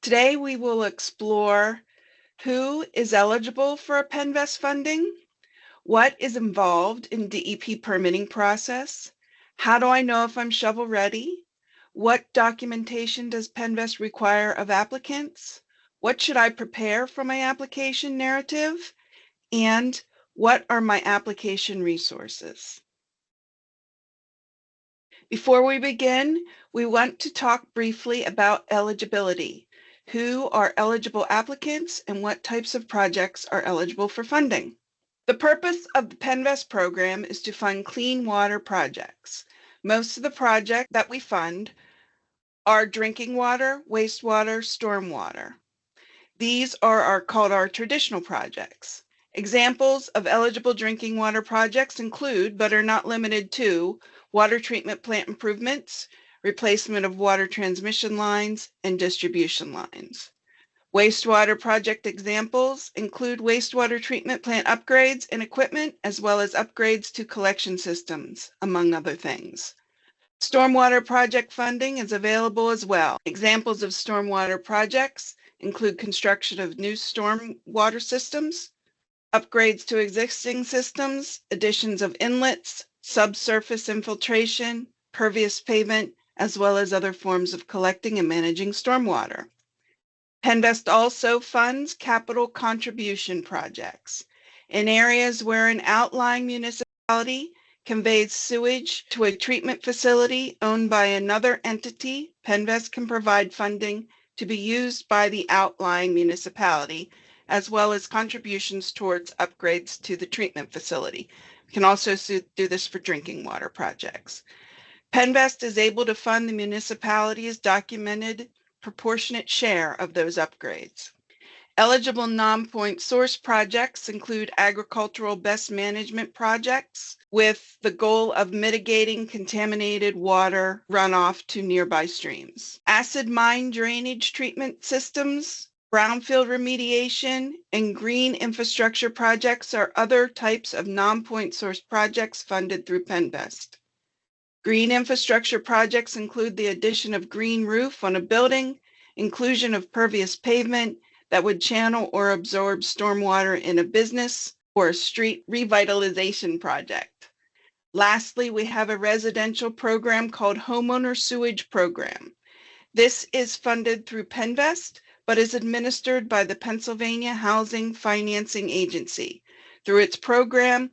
Today we will explore who is eligible for a PENNVEST funding, what is involved in DEP permitting process, how do I know if I'm shovel ready, what documentation does PENNVEST require of applicants, what should I prepare for my application narrative, and what are my application resources. Before we begin, we want to talk briefly about eligibility. Who are eligible applicants and what types of projects are eligible for funding? The purpose of the PENNVEST program is to fund clean water projects. Most of the projects that we fund are drinking water, wastewater, stormwater. These are called our traditional projects. Examples of eligible drinking water projects include, but are not limited to, water treatment plant improvements, replacement of water transmission lines, and distribution lines. Wastewater project examples include wastewater treatment plant upgrades and equipment, as well as upgrades to collection systems, among other things. Stormwater project funding is available as well. Examples of stormwater projects include construction of new stormwater systems, upgrades to existing systems, additions of inlets, subsurface infiltration, pervious pavement, as well as other forms of collecting and managing stormwater. PENNVEST also funds capital contribution projects in areas where an outlying municipality conveys sewage to a treatment facility owned by another entity. PENNVEST can provide funding to be used by the outlying municipality, as well as contributions towards upgrades to the treatment facility. We can also do this for drinking water projects. PENNVEST is able to fund the municipality's documented proportionate share of those upgrades. Eligible non-point source projects include agricultural best management projects with the goal of mitigating contaminated water runoff to nearby streams. Acid mine drainage treatment systems, brownfield remediation, and green infrastructure projects are other types of non-point source projects funded through PENNVEST. Green infrastructure projects include the addition of green roof on a building, inclusion of pervious pavement that would channel or absorb stormwater in a business, or a street revitalization project. Lastly, we have a residential program called Homeowner Sewage Program. This is funded through PENNVEST, but is administered by the Pennsylvania Housing Financing Agency. Through its program,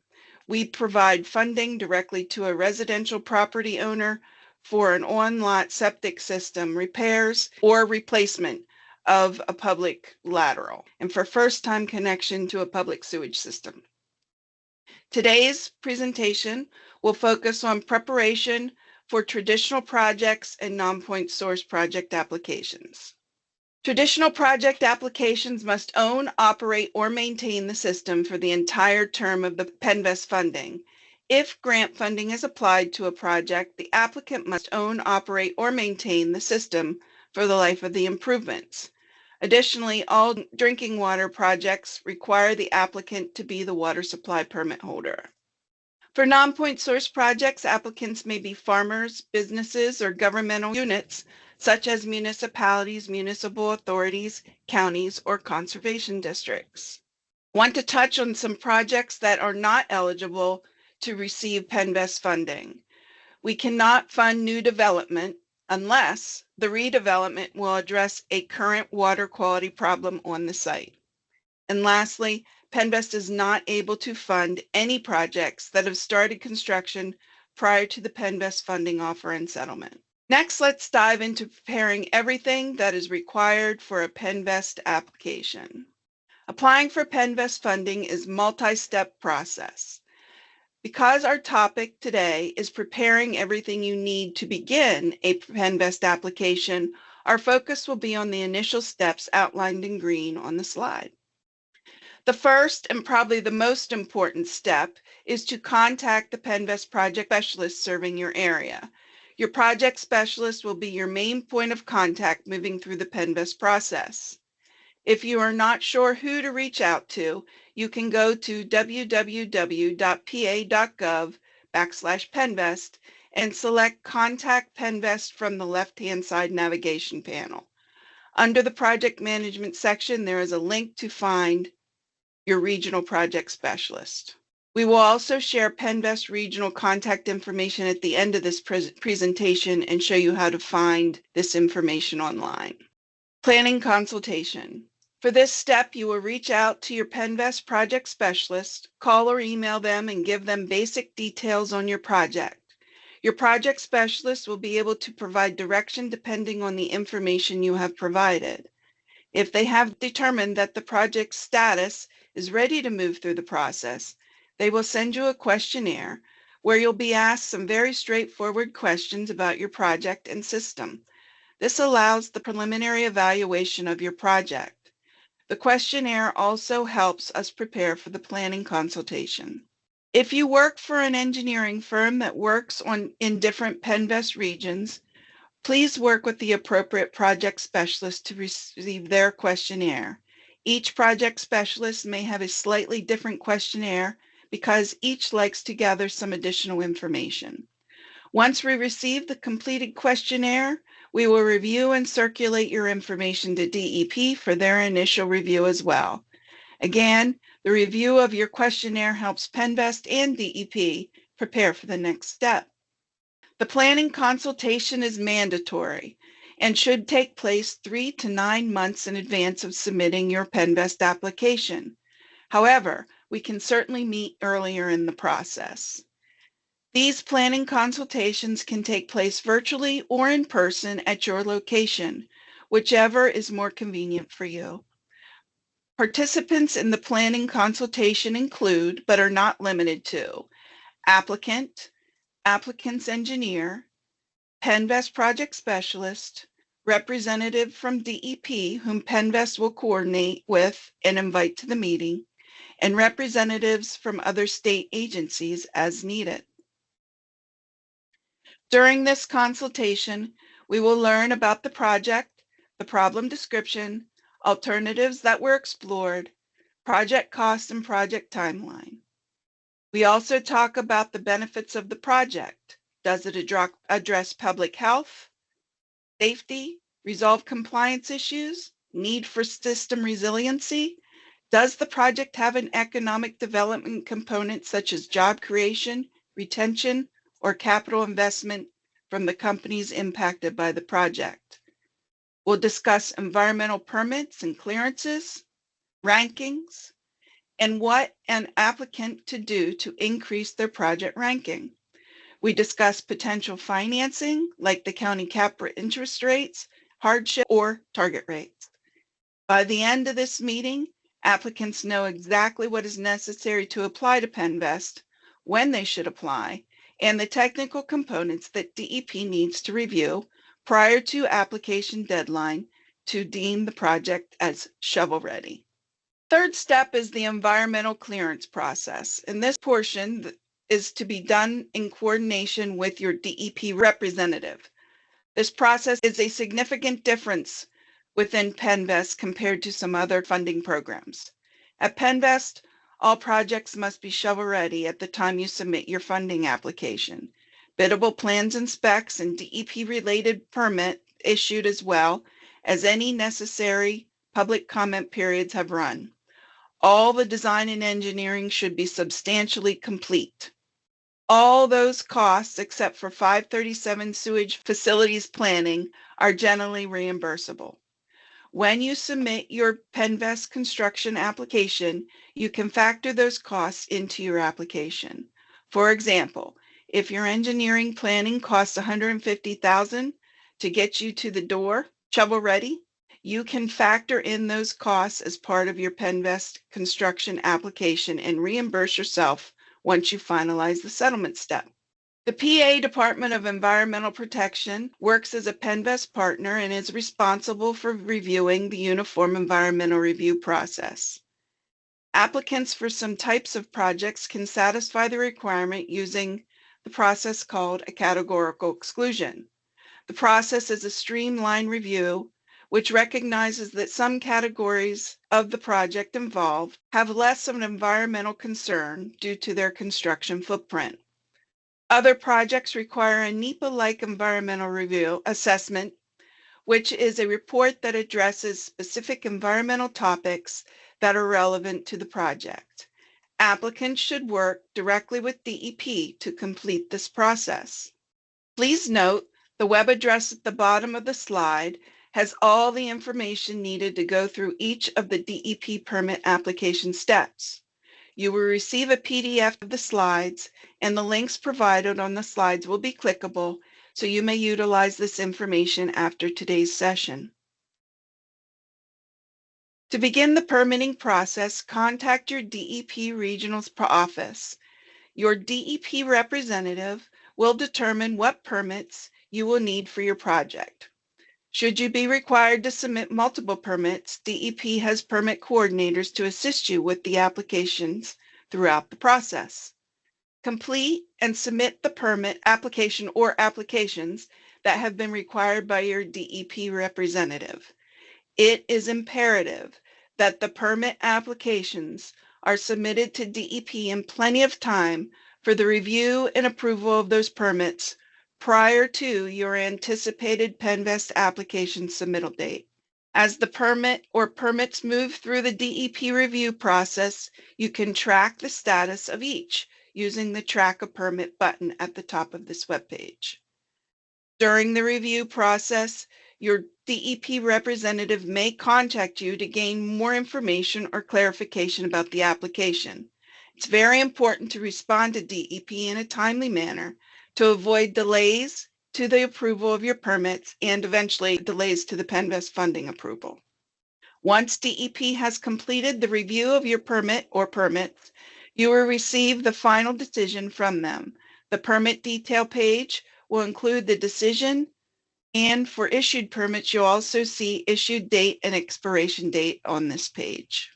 we provide funding directly to a residential property owner for an on-lot septic system repairs or replacement of a public lateral, and for first-time connection to a public sewage system. Today's presentation will focus on preparation for traditional projects and non-point source project applications. Traditional project applications must own, operate, or maintain the system for the entire term of the PENNVEST funding. If grant funding is applied to a project, the applicant must own, operate, or maintain the system for the life of the improvements. Additionally, all drinking water projects require the applicant to be the water supply permit holder. For non-point source projects, applicants may be farmers, businesses, or governmental units, such as municipalities, municipal authorities, counties, or conservation districts. I want to touch on some projects that are not eligible to receive PENNVEST funding. We cannot fund new development unless the redevelopment will address a current water quality problem on the site. And lastly, PENNVEST is not able to fund any projects that have started construction prior to the PENNVEST funding offer and settlement. Next, let's dive into preparing everything that is required for a PENNVEST application. Applying for PENNVEST funding is a multi-step process. Because our topic today is preparing everything you need to begin a PENNVEST application, our focus will be on the initial steps outlined in green on the slide. The first and probably the most important step is to contact the PENNVEST project specialist serving your area. Your project specialist will be your main point of contact moving through the PENNVEST process. If you are not sure who to reach out to, you can go to www.pa.gov/PENNVEST and select Contact PENNVEST from the left-hand side navigation panel. Under the project management section, there is a link to find your regional project specialist. We will also share PENNVEST regional contact information at the end of this presentation and show you how to find this information online. Planning consultation. For this step, you will reach out to your PENNVEST project specialist, call or email them, and give them basic details on your project. Your project specialist will be able to provide direction depending on the information you have provided. If they have determined that the project status is ready to move through the process, they will send you a questionnaire where you'll be asked some very straightforward questions about your project and system. This allows the preliminary evaluation of your project. The questionnaire also helps us prepare for the planning consultation. If you work for an engineering firm that works in different PENNVEST regions, please work with the appropriate project specialist to receive their questionnaire. Each project specialist may have a slightly different questionnaire because each likes to gather some additional information. Once we receive the completed questionnaire, we will review and circulate your information to DEP for their initial review as well. Again, the review of your questionnaire helps PENNVEST and DEP prepare for the next step. The planning consultation is mandatory and should take place 3 to 9 months in advance of submitting your PENNVEST application. However, we can certainly meet earlier in the process. These planning consultations can take place virtually or in person at your location, whichever is more convenient for you. Participants in the planning consultation include, but are not limited to, applicant, applicant's engineer, PENNVEST project specialist, representative from DEP whom PENNVEST will coordinate with and invite to the meeting, and representatives from other state agencies as needed. During this consultation, we will learn about the project, the problem description, alternatives that were explored, project cost and project timeline. We also talk about the benefits of the project. Does it address public health, safety, resolve compliance issues, need for system resiliency? Does the project have an economic development component such as job creation, retention, or capital investment from the companies impacted by the project? We'll discuss environmental permits and clearances, rankings, and what an applicant to do to increase their project ranking. We discuss potential financing, like the county cap interest rates, hardship, or target rates. By the end of this meeting, applicants know exactly what is necessary to apply to PENNVEST, when they should apply, and the technical components that DEP needs to review prior to application deadline to deem the project as shovel-ready. Third step is the environmental clearance process, and this portion is to be done in coordination with your DEP representative. This process is a significant difference within PENNVEST compared to some other funding programs. At PENNVEST, all projects must be shovel-ready at the time you submit your funding application. Biddable plans and specs and DEP-related permit issued, as well as any necessary public comment periods, have run. All the design and engineering should be substantially complete. All those costs, except for 537 sewage facilities planning, are generally reimbursable. When you submit your PENNVEST construction application, you can factor those costs into your application. For example, if your engineering planning costs $150,000 to get you to the door, shovel-ready, you can factor in those costs as part of your PENNVEST construction application and reimburse yourself once you finalize the settlement step. The PA Department of Environmental Protection works as a PENNVEST partner and is responsible for reviewing the Uniform Environmental Review process. Applicants for some types of projects can satisfy the requirement using the process called a categorical exclusion. The process is a streamlined review which recognizes that some categories of the project involved have less of an environmental concern due to their construction footprint. Other projects require a NEPA-like environmental review assessment, which is a report that addresses specific environmental topics that are relevant to the project. Applicants should work directly with DEP to complete this process. Please note the web address at the bottom of the slide has all the information needed to go through each of the DEP permit application steps. You will receive a PDF of the slides, and the links provided on the slides will be clickable, so you may utilize this information after today's session. To begin the permitting process, contact your DEP regional office. Your DEP representative will determine what permits you will need for your project. Should you be required to submit multiple permits, DEP has permit coordinators to assist you with the applications throughout the process. Complete and submit the permit application or applications that have been required by your DEP representative. It is imperative that the permit applications are submitted to DEP in plenty of time for the review and approval of those permits prior to your anticipated PENNVEST application submittal date. As the permit or permits move through the DEP review process, you can track the status of each using the Track a Permit button at the top of this webpage. During the review process, your DEP representative may contact you to gain more information or clarification about the application. It's very important to respond to DEP in a timely manner to avoid delays to the approval of your permits and eventually delays to the PENNVEST funding approval. Once DEP has completed the review of your permit or permits, you will receive the final decision from them. The permit detail page will include the decision, and for issued permits, you'll also see issued date and expiration date on this page.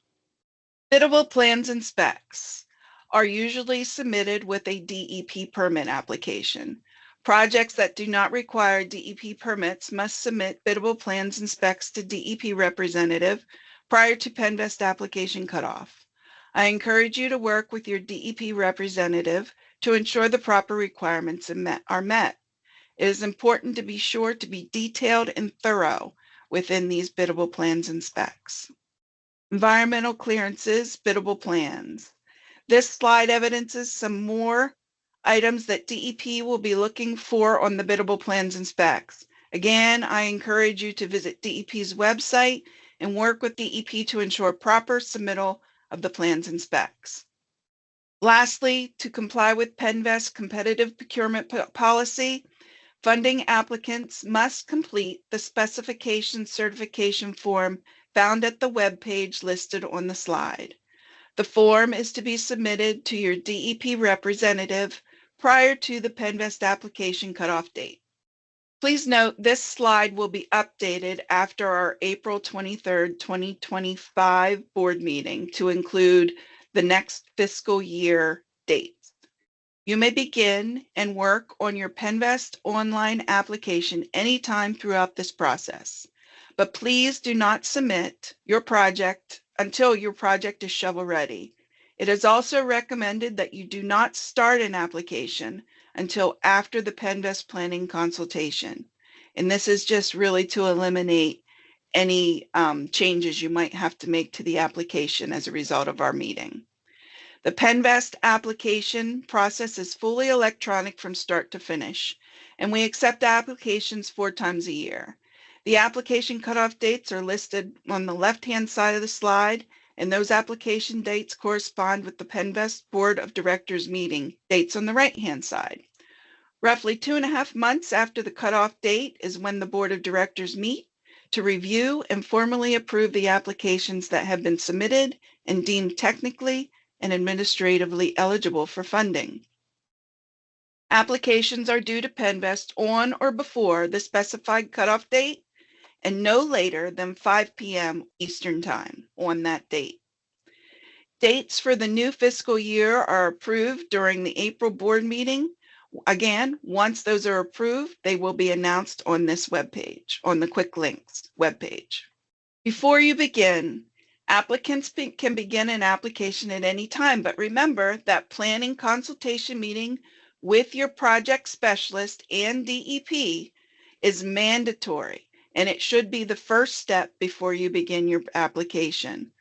Submittable plans and specs are usually submitted with a DEP permit application. Projects that do not require DEP permits must submit biddable plans and specs to DEP representative prior to PENNVEST application cutoff. I encourage you to work with your DEP representative to ensure the proper requirements are met. It is important to be sure to be detailed and thorough within these biddable plans and specs. Environmental clearances, biddable plans. This slide evidences some more items that DEP will be looking for on the biddable plans and specs. Again, I encourage you to visit DEP's website and work with DEP to ensure proper submittal of the plans and specs. Lastly, to comply with PENNVEST competitive procurement policy, funding applicants must complete the specification certification form found at the web page listed on the slide. The form is to be submitted to your DEP representative prior to the PENNVEST application cutoff date. Please note this slide will be updated after our April 23rd, 2025 board meeting to include the next fiscal year dates. You may begin and work on your PENNVEST online application anytime throughout this process, but please do not submit your project until your project is shovel-ready. It is also recommended that you do not start an application until after the PENNVEST planning consultation. And this is just really to eliminate any changes you might have to make to the application as a result of our meeting. The PENNVEST application process is fully electronic from start to finish, and we accept applications 4 times a year. The application cutoff dates are listed on the left-hand side of the slide, and those application dates correspond with the PENNVEST Board of Directors meeting dates on the right-hand side. Roughly 2.5 months after the cutoff date is when the Board of Directors meet to review and formally approve the applications that have been submitted and deemed technically and administratively eligible for funding. Applications are due to PENNVEST on or before the specified cutoff date and no later than 5 p.m. Eastern Time on that date. Dates for the new fiscal year are approved during the April board meeting. Again, once those are approved, they will be announced on this webpage, on the Quick Links webpage. Before you begin, applicants can begin an application at any time, but remember that planning consultation meeting with your project specialist and DEP is mandatory and it should be the first step before you begin your application.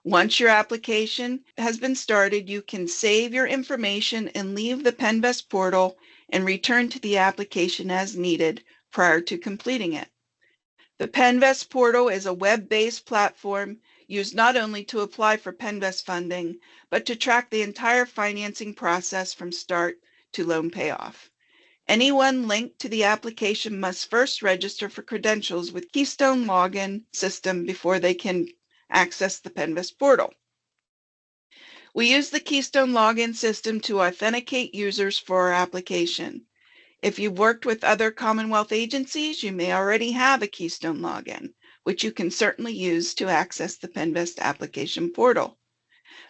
Once your application has been started, you can save your information and leave the PENNVEST portal and return to the application as needed prior to completing it. The PENNVEST portal is a web-based platform used not only to apply for PENNVEST funding, but to track the entire financing process from start to loan payoff. Anyone linked to the application must first register for credentials with Keystone login system before they can access the PENNVEST portal. We use the Keystone login system to authenticate users for our application. If you've worked with other Commonwealth agencies, you may already have a Keystone login, which you can certainly use to access the PENNVEST application portal.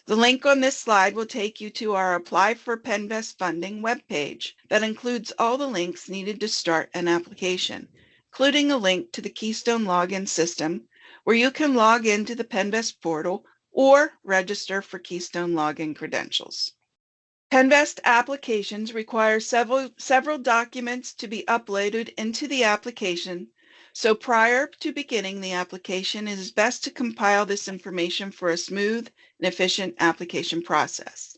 The link on this slide will take you to our Apply for PENNVEST Funding webpage that includes all the links needed to start an application, including a link to the Keystone login system where you can log into the PENNVEST portal or register for Keystone login credentials. PENNVEST applications require several documents to be uploaded into the application, so prior to beginning the application, it is best to compile this information for a smooth and efficient application process.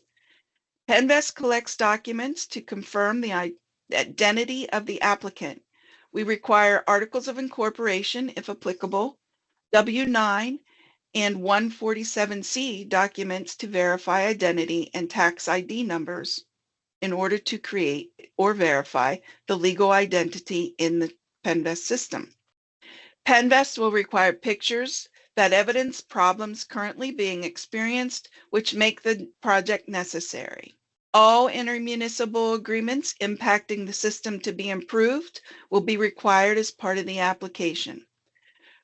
PENNVEST collects documents to confirm the identity of the applicant. We require articles of incorporation, if applicable, W-9 and 147C documents to verify identity and tax ID numbers in order to create or verify the legal identity in the PENNVEST system. PENNVEST will require pictures that evidence problems currently being experienced, which make the project necessary. All intermunicipal agreements impacting the system to be improved will be required as part of the application.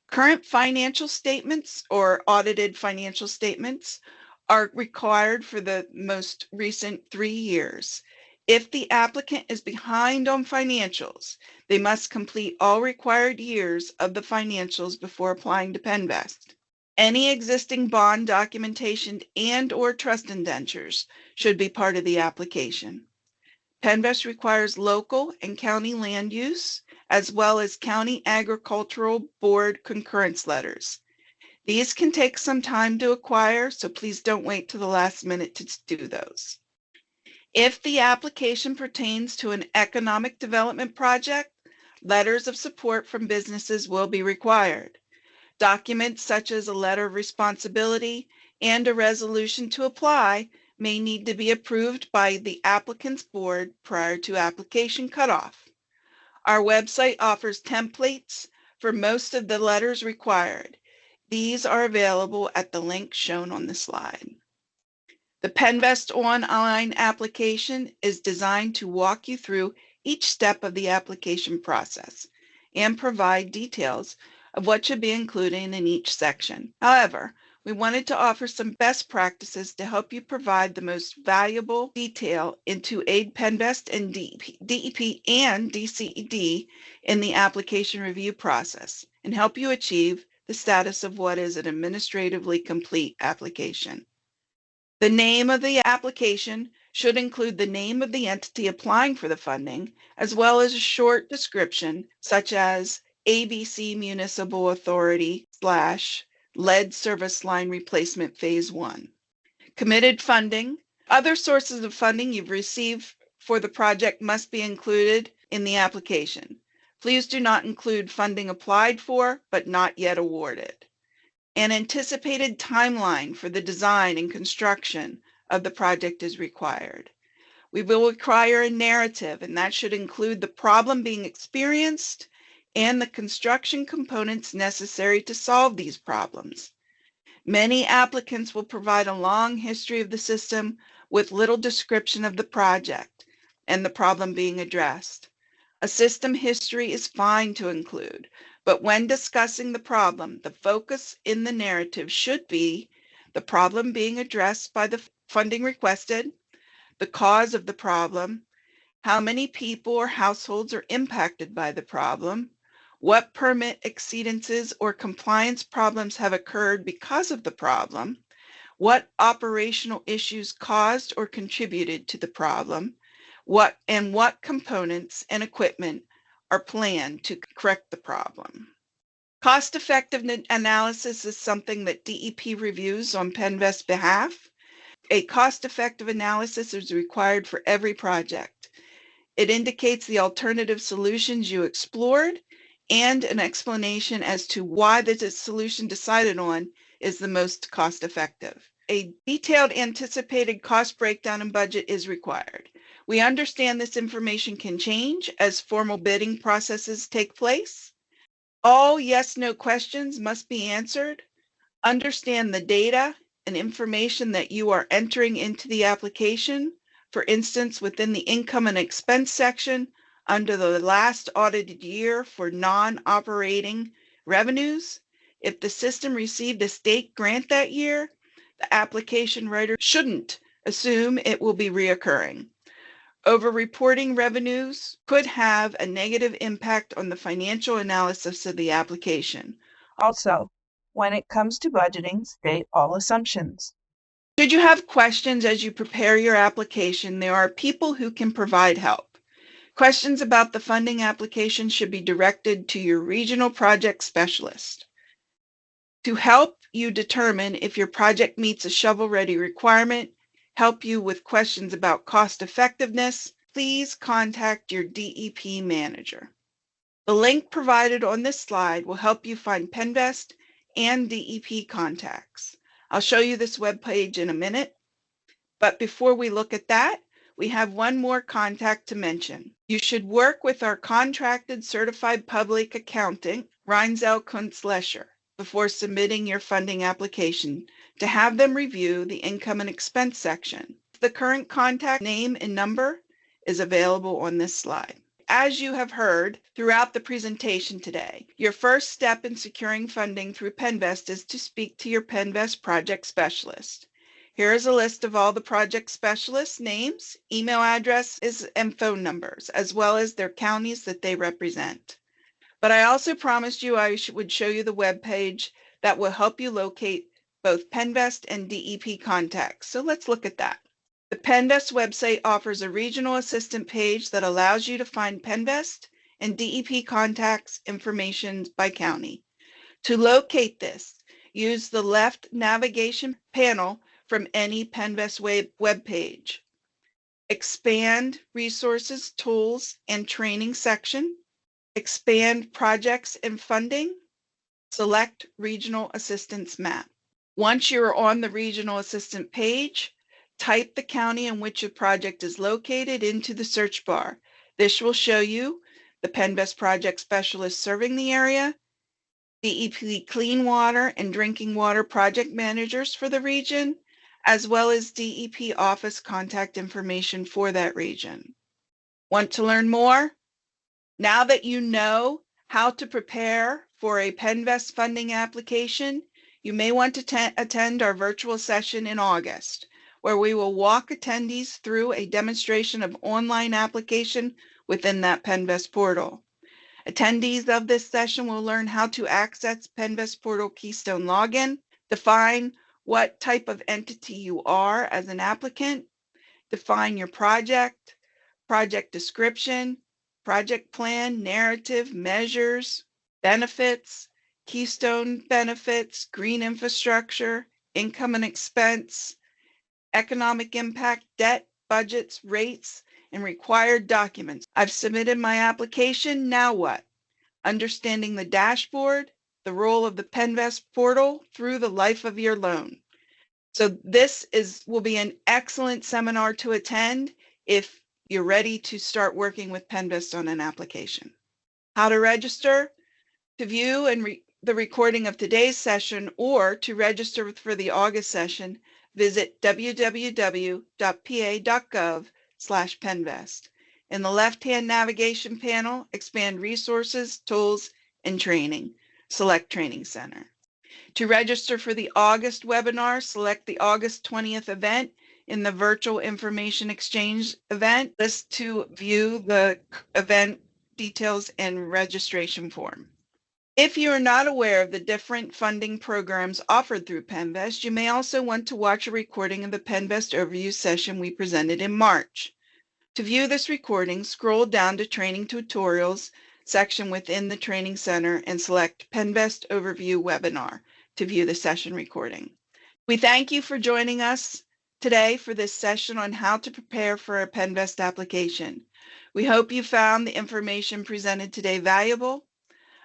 Current financial statements or audited financial statements are required for the most recent 3 years. If the applicant is behind on financials, they must complete all required years of the financials before applying to PENNVEST. Any existing bond documentation and/or trust indentures should be part of the application. PENNVEST requires local and county land use, as well as County Agricultural Board concurrence letters. These can take some time to acquire, so please don't wait till the last minute to do those. If the application pertains to an economic development project, letters of support from businesses will be required. Documents such as a letter of responsibility and a resolution to apply may need to be approved by the applicant's board prior to application cutoff. Our website offers templates for most of the letters required. These are available at the link shown on the slide. The PENNVEST online application is designed to walk you through each step of the application process and provide details of what should be included in each section. However, we wanted to offer some best practices to help you provide the most valuable detail into aid PENNVEST and DEP and DCED in the application review process and help you achieve the status of what is an administratively complete application. The name of the application should include the name of the entity applying for the funding, as well as a short description such as ABC Municipal Authority / lead service line replacement phase 1. Committed funding. Other sources of funding you've received for the project must be included in the application. Please do not include funding applied for but not yet awarded. An anticipated timeline for the design and construction of the project is required. We will require a narrative, and that should include the problem being experienced and the construction components necessary to solve these problems. Many applicants will provide a long history of the system with little description of the project and the problem being addressed. A system history is fine to include, but when discussing the problem, the focus in the narrative should be the problem being addressed by the funding requested, the cause of the problem, how many people or households are impacted by the problem, what permit exceedances or compliance problems have occurred because of the problem, what operational issues caused or contributed to the problem, what components and equipment are planned to correct the problem. Cost-effective analysis is something that DEP reviews on PENNVEST's behalf. A cost-effective analysis is required for every project. It indicates the alternative solutions you explored and an explanation as to why the solution decided on is the most cost-effective. A detailed anticipated cost breakdown and budget is required. We understand this information can change as formal bidding processes take place. All yes/no questions must be answered. Understand the data and information that you are entering into the application. For instance, within the income and expense section, under the last audited year for non-operating revenues, if the system received a state grant that year, the application writer shouldn't assume it will be reoccurring. Over-reporting revenues could have a negative impact on the financial analysis of the application. Also, when it comes to budgeting, state all assumptions. Should you have questions as you prepare your application, there are people who can provide help. Questions about the funding application should be directed to your regional project specialist. To help you determine if your project meets a shovel-ready requirement, help you with questions about cost effectiveness, please contact your DEP manager. The link provided on this slide will help you find PENNVEST and DEP contacts. I'll show you this webpage in a minute, but before we look at that, we have one more contact to mention. You should work with our contracted certified public accountant, Reinzel Kunzlescher, before submitting your funding application to have them review the income and expense section. The current contact name and number is available on this slide. As you have heard throughout the presentation today, your first step in securing funding through PENNVEST is to speak to your PENNVEST project specialist. Here is a list of all the project specialists' names, email addresses, and phone numbers, as well as their counties that they represent. But I also promised you I would show you the web page that will help you locate both PENNVEST and DEP contacts. So let's look at that. The PENNVEST website offers a regional assistant page that allows you to find PENNVEST and DEP contacts information by county. To locate this, use the left navigation panel from any PENNVEST web page. Expand Resources, Tools, and Training section. Expand Projects and Funding. Select Regional Assistance Map. Once you're on the Regional Assistant page, type the county in which your project is located into the search bar. This will show you the PENNVEST project specialist serving the area, DEP clean water and drinking water project managers for the region, as well as DEP office contact information for that region. Want to learn more? Now that you know how to prepare for a PENNVEST funding application, you may want to attend our virtual session in August, where we will walk attendees through a demonstration of online application within that PENNVEST portal. Attendees of this session will learn how to access PENNVEST portal Keystone login, define what type of entity you are as an applicant, define your project, project description, project plan, narrative, measures, benefits, Keystone benefits, green infrastructure, income and expense, economic impact, debt, budgets, rates, and required documents. I've submitted my application, now what? Understanding the dashboard, the role of the PENNVEST portal through the life of your loan. So this will be an excellent seminar to attend if you're ready to start working with PENNVEST on an application. How to register? To view the recording of today's session or to register for the August session, visit www.pa.gov/PENNVEST. In the left-hand navigation panel, expand Resources, Tools, and Training. Select Training Center. To register for the August webinar, select the August 20th event in the Virtual Information Exchange event list to view the event details and registration form. If you are not aware of the different funding programs offered through PENNVEST, you may also want to watch a recording of the PENNVEST overview session we presented in March. To view this recording, scroll down to Training Tutorials, section within the Training Center and select PENNVEST Overview Webinar to view the session recording. We thank you for joining us today for this session on how to prepare for a PENNVEST application. We hope you found the information presented today valuable.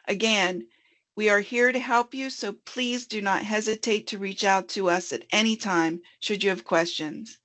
Again, we are here to help you, so please do not hesitate to reach out to us at any time should you have questions.